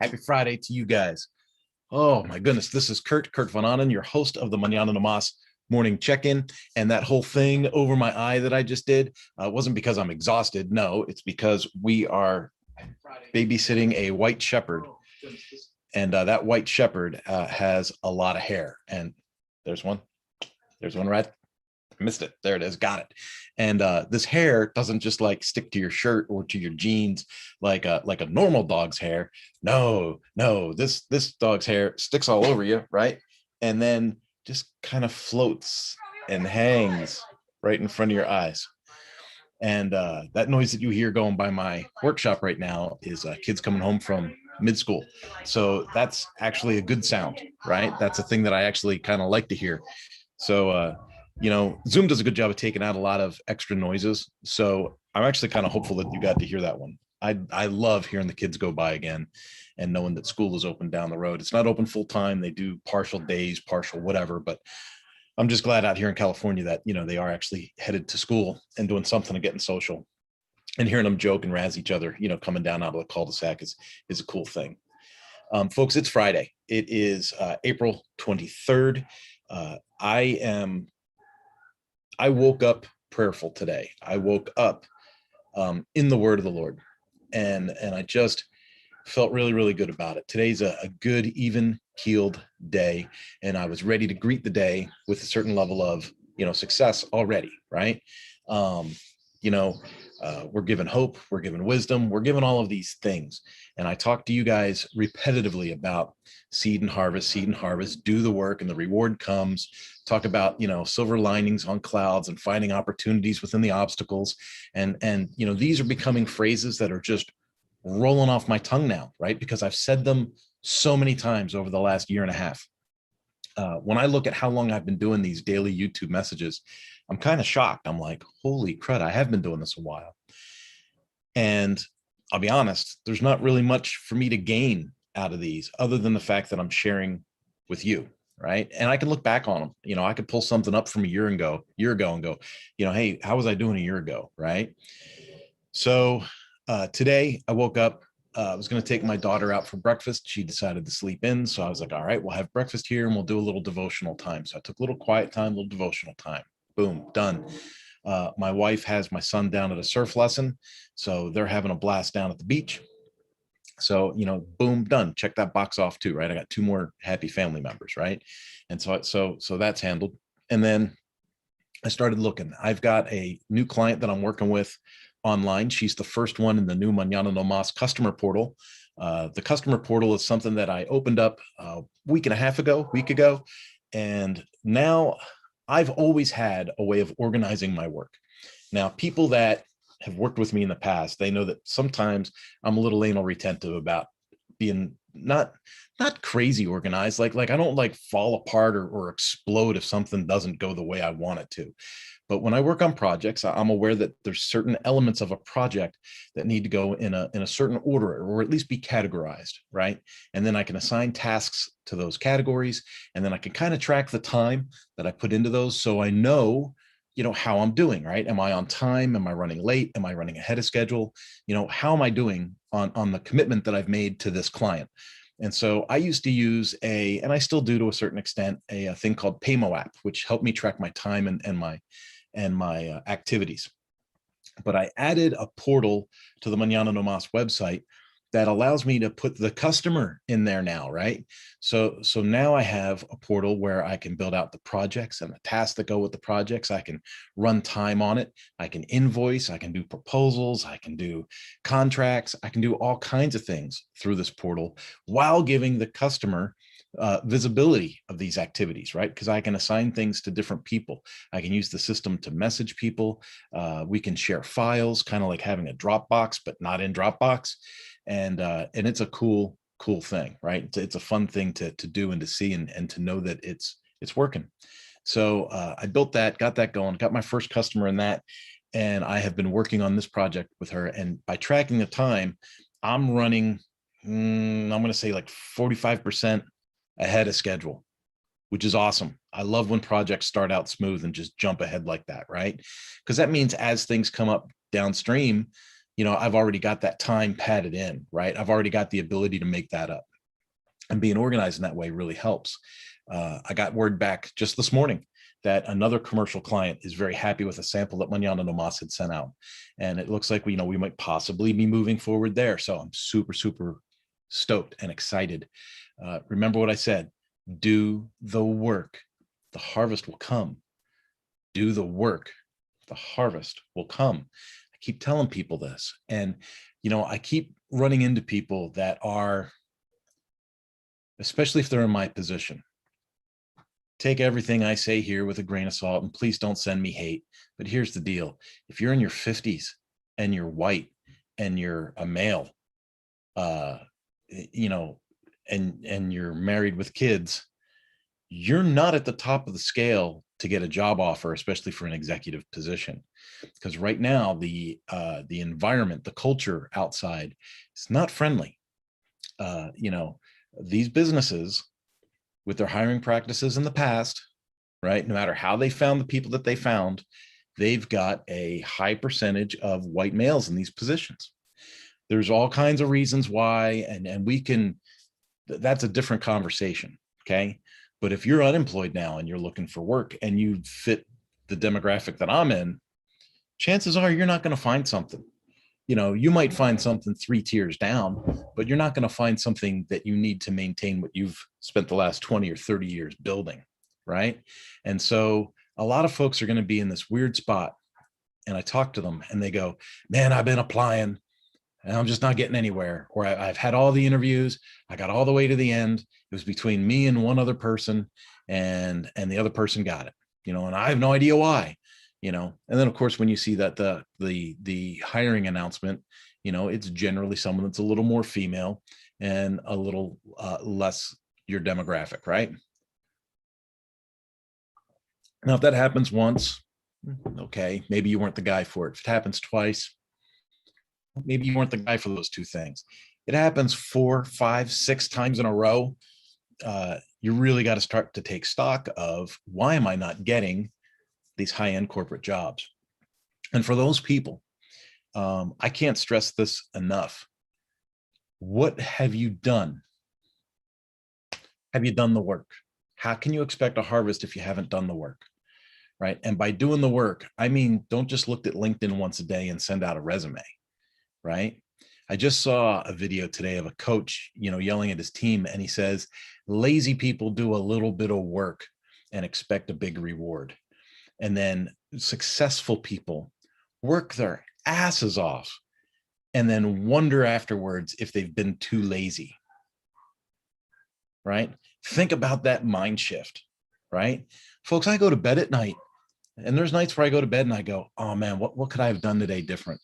Happy Friday to you guys. Oh my goodness, this is Kurt Von Anen, your host of the Mañana morning check-in. And that whole thing over my eye that I just did wasn't because I'm exhausted. No, it's because we are babysitting a white shepherd. And that white shepherd has a lot of hair. And there's one right. I missed it. There it is. Got it. And this hair doesn't just like stick to your shirt or to your jeans like a normal dog's hair. No, this dog's hair sticks all over you, right? And then just kind of floats and hangs right in front of your eyes. And that noise that you hear going by my workshop right now is kids coming home from mid-school. So that's actually a good sound, right? That's a thing that I actually kind of like to hear. So, Zoom does a good job of taking out a lot of extra noises. So I'm actually kind of hopeful that you got to hear that one. I love hearing the kids go by again and knowing that school is open down the road. It's not open full time. They do partial days, partial whatever, but I'm just glad out here in California that, they are actually headed to school and doing something and getting social, and hearing them joke and razz each other, coming down out of the cul-de-sac is a cool thing. Folks, it's Friday. It is April 23rd. I woke up prayerful today. I woke up in the word of the Lord, and I just felt really, really good about it. Today's a good, even keeled day, and I was ready to greet the day with a certain level of, success already, right? We're given hope, we're given wisdom, we're given all of these things. And I talk to you guys repetitively about seed and harvest, do the work and the reward comes. Talk about, silver linings on clouds and finding opportunities within the obstacles. And these are becoming phrases that are just rolling off my tongue now, right? Because I've said them so many times over the last year and a half. When I look at how long I've been doing these daily YouTube messages, I'm kind of shocked. I'm like, holy crud, I have been doing this a while. And I'll be honest, there's not really much for me to gain out of these other than the fact that I'm sharing with you, right? And I can look back on them. I could pull something up from a year ago and go, hey, how was I doing a year ago, right? So today I woke up. I was going to take my daughter out for breakfast. She decided to sleep in. So I was like, all right, we'll have breakfast here and we'll do a little devotional time. So I took a little quiet time, a little devotional time. Boom, done. My wife has my son down at a surf lesson. So they're having a blast down at the beach. So, boom, done. Check that box off too, right? I got 2 more happy family members, right? And so that's handled. And then I started looking. I've got a new client that I'm working with online. She's the first one in the new Mañana No Mas customer portal. The customer portal is something that I opened up a week ago. And now I've always had a way of organizing my work. Now, people that have worked with me in the past, they know that sometimes I'm a little anal retentive about being not crazy organized. Like I don't like fall apart or explode if something doesn't go the way I want it to. But when I work on projects, I'm aware that there's certain elements of a project that need to go in a certain order, or at least be categorized, right? And then I can assign tasks to those categories, and then I can kind of track the time that I put into those, so I know, how I'm doing, right? Am I on time? Am I running late? Am I running ahead of schedule? How am I doing on the commitment that I've made to this client? And so I used to use and I still do to a certain extent, a thing called Paymo app, which helped me track my time and my activities. But I added a portal to the Mañana No Mas website that allows me to put the customer in there now, right? So now I have a portal where I can build out the projects and the tasks that go with the projects. I can run time on it. I can invoice. I can do proposals. I can do contracts. I can do all kinds of things through this portal while giving the customer visibility of these activities, right? Because I can assign things to different people. I can use the system to message people. We can share files, kind of like having a Dropbox, but not in Dropbox. And it's a cool thing, right? It's a fun thing to do and to see and to know that it's working. So I built that, got that going, got my first customer in that, and I have been working on this project with her. And by tracking the time, I'm running, I'm going to say like 45% ahead of schedule, which is awesome. I love when projects start out smooth and just jump ahead like that, right? Because that means as things come up downstream, I've already got that time padded in, right? I've already got the ability to make that up. And being organized in that way really helps. I got word back just this morning that another commercial client is very happy with a sample that Mañana had sent out. And it looks like we might possibly be moving forward there. So I'm super, super stoked and excited. Remember what I said, do the work, the harvest will come. Do the work, the harvest will come. I keep telling people this. And, I keep running into people that are, especially if they're in my position, take everything I say here with a grain of salt, and please don't send me hate. But here's the deal. If you're in your 50s and you're white and you're a male, and you're married with kids, you're not at the top of the scale to get a job offer, especially for an executive position. Because right now, the environment, the culture outside is not friendly. These businesses, with their hiring practices in the past, right, no matter how they found the people that they found, they've got a high percentage of white males in these positions. There's all kinds of reasons why, and we can, that's a different conversation, okay? But if you're unemployed now and you're looking for work and you fit the demographic that I'm in, chances are you're not going to find something. You might find something 3 tiers down, but you're not going to find something that you need to maintain what you've spent the last 20 or 30 years building, right? And so a lot of folks are going to be in this weird spot. And I talk to them and they go, man, I've been applying and I'm just not getting anywhere. Or I've had all the interviews. I got all the way to the end. It was between me and one other person, and the other person got it, and I have no idea why, and then of course, when you see that the hiring announcement, it's generally someone that's a little more female and a little less your demographic, right? Now, if that happens once, okay, maybe you weren't the guy for it. If it happens twice, maybe you weren't the guy for those 2 things. It happens 4, 5, 6 times in a row. You really got to start to take stock of, why am I not getting these high-end corporate jobs? And for those people, I can't stress this enough. What have you done? Have you done the work? How can you expect a harvest if you haven't done the work? Right. And by doing the work, I mean, don't just look at LinkedIn once a day and send out a resume. Right. I just saw a video today of a coach, yelling at his team, and he says, lazy people do a little bit of work and expect a big reward. And then successful people work their asses off and then wonder afterwards if they've been too lazy. Right? Think about that mind shift, right? Folks, I go to bed at night, and there's nights where I go to bed and I go, oh man, what could I have done today different?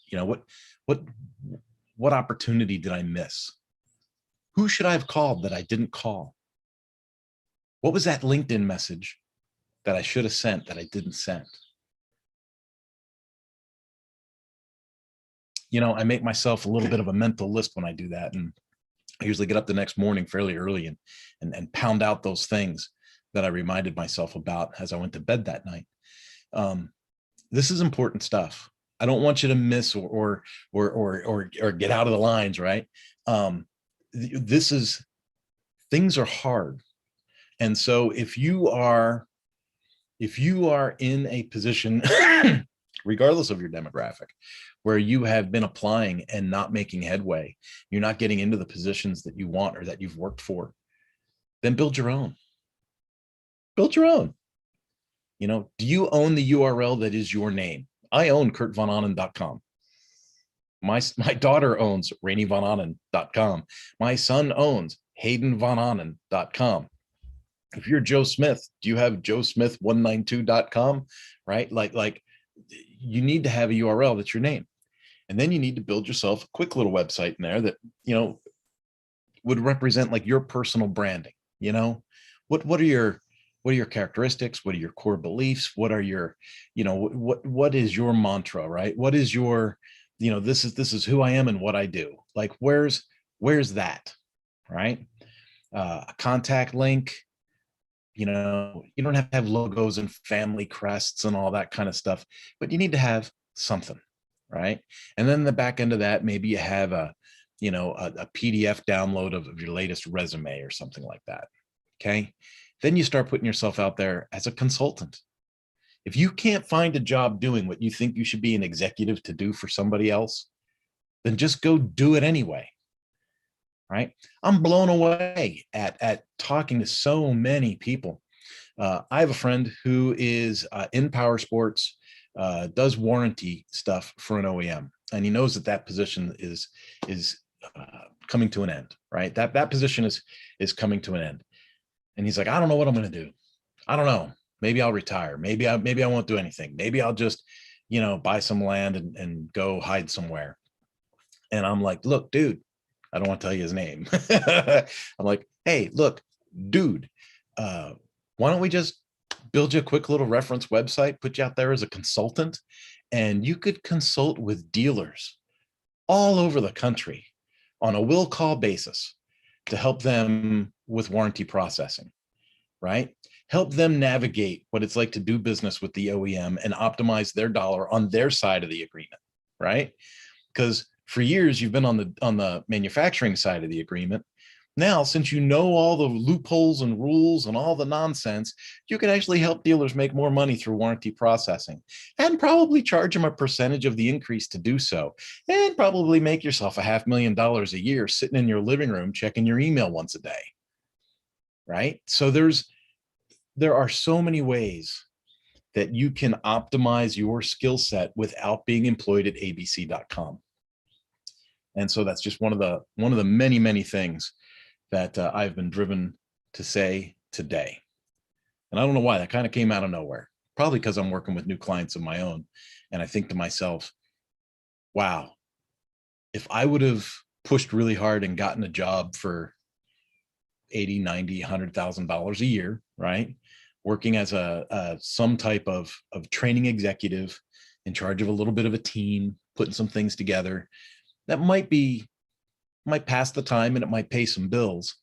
What opportunity did I miss? Who should I have called that I didn't call? What was that LinkedIn message that I should have sent that I didn't send? I make myself a little bit of a mental list when I do that. And I usually get up the next morning fairly early and pound out those things that I reminded myself about as I went to bed that night. This is important stuff. I don't want you to miss or get out of the lines, right? Things are hard. And so if you are in a position, regardless of your demographic, where you have been applying and not making headway, you're not getting into the positions that you want or that you've worked for, then build your own. Build your own. Do you own the URL that is your name? I own kurtvanonnen.com. My daughter owns rainyvonannen.com. My son owns haydenvonannen.com. If you're Joe Smith, do you have joesmith192.com? Right? Like you need to have a URL that's your name. And then you need to build yourself a quick little website in there that, would represent like your personal branding. What are your characteristics? What are your core beliefs? What are your, what is your mantra, right? What is your, this is who I am and what I do. Like, where's that, right? A contact link. You don't have logos and family crests and all that kind of stuff, but you need to have something, right? And then the back end of that, maybe you have a PDF download of your latest resume or something like that. Okay. Then you start putting yourself out there as a consultant. If you can't find a job doing what you think you should be an executive to do for somebody else, then just go do it anyway. Right. I'm blown away at talking to so many people. I have a friend who is in power sports, does warranty stuff for an OEM, and he knows that position is coming to an end. Right. That position is coming to an end, and he's like, I don't know what I'm going to do. I don't know. Maybe I'll retire. Maybe I won't do anything. Maybe I'll just, buy some land and go hide somewhere. And I'm like, look, dude, I don't want to tell you his name. I'm like, hey, look, dude, why don't we just build you a quick little reference website, put you out there as a consultant, and you could consult with dealers all over the country on a will call basis to help them with warranty processing, right? Help them navigate what it's like to do business with the OEM and optimize their dollar on their side of the agreement, right? Because for years you've been on the manufacturing side of the agreement. Now, since you know all the loopholes and rules and all the nonsense, you can actually help dealers make more money through warranty processing and probably charge them a percentage of the increase to do so, and probably make yourself $500,000 a year sitting in your living room checking your email once a day, right? So there are so many ways that you can optimize your skill set without being employed at abc.com. And so that's just one of the many, many things that I've been driven to say today. And I don't know why that kind of came out of nowhere, probably because I'm working with new clients of my own. And I think to myself, wow, if I would have pushed really hard and gotten a job for 80, 90, $100,000 a year, right? Working as some type of training executive in charge of a little bit of a team, putting some things together, that might pass the time and it might pay some bills.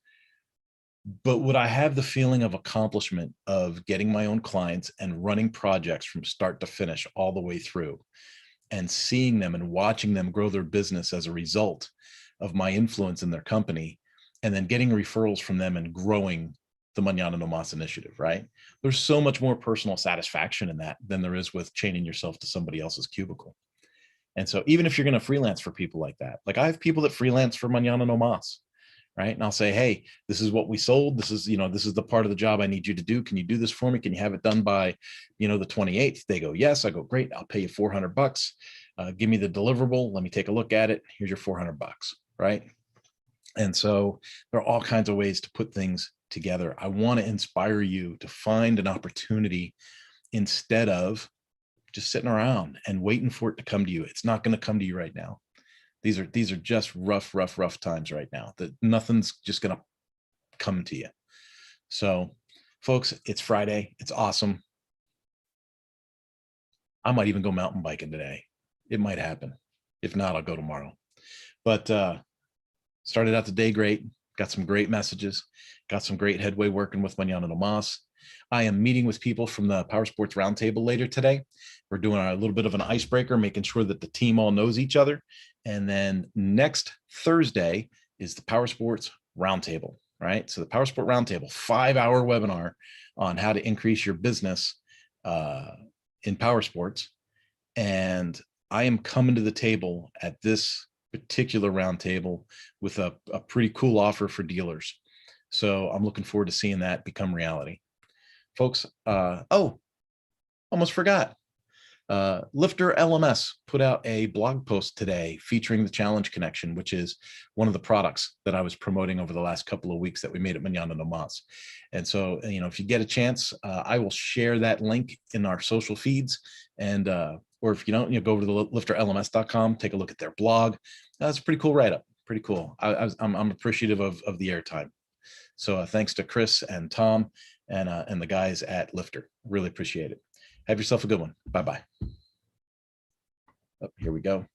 But would I have the feeling of accomplishment of getting my own clients and running projects from start to finish all the way through, and seeing them and watching them grow their business as a result of my influence in their company, and then getting referrals from them and growing the Mañana No Mas initiative, right? There's so much more personal satisfaction in that than there is with chaining yourself to somebody else's cubicle. And so even if you're going to freelance for people like that, like I have people that freelance for Mañana No Mas, right? And I'll say, hey, this is what we sold. This is the part of the job I need you to do. Can you do this for me? Can you have it done by, the 28th? They go, yes. I go, great. I'll pay you $400. Give me the deliverable. Let me take a look at it. Here's your $400, right? And so there are all kinds of ways to put things together. I want to inspire you to find an opportunity instead of just sitting around and waiting for it to come to you. It's not going to come to you right now. These are just rough times right now, that nothing's just going to come to you. So folks, it's Friday. It's awesome. I might even go mountain biking today. It might happen. If not, I'll go tomorrow. But started out the day great. Got some great messages. Got some great headway working with Mañana No Mas. I am meeting with people from the Power Sports Roundtable later today. We're doing a little bit of an icebreaker, making sure that the team all knows each other. And then next Thursday is the Power Sports Roundtable, right? So the Power Sport Roundtable, 5-hour webinar on how to increase your business in power sports. And I am coming to the table at this particular roundtable with a pretty cool offer for dealers. So I'm looking forward to seeing that become reality. Folks, almost forgot. Lifter LMS put out a blog post today featuring the Challenge Connection, which is one of the products that I was promoting over the last couple of weeks that we made at Mañana No Mas. And so, if you get a chance, I will share that link in our social feeds. And or if you don't, go over to the lifterlms.com, take a look at their blog. That's a pretty cool write-up. Pretty cool. I'm appreciative of the airtime. So thanks to Chris and Tom and the guys at Lifter. Really appreciate it. Have yourself a good one. Bye-bye. Oh, here we go.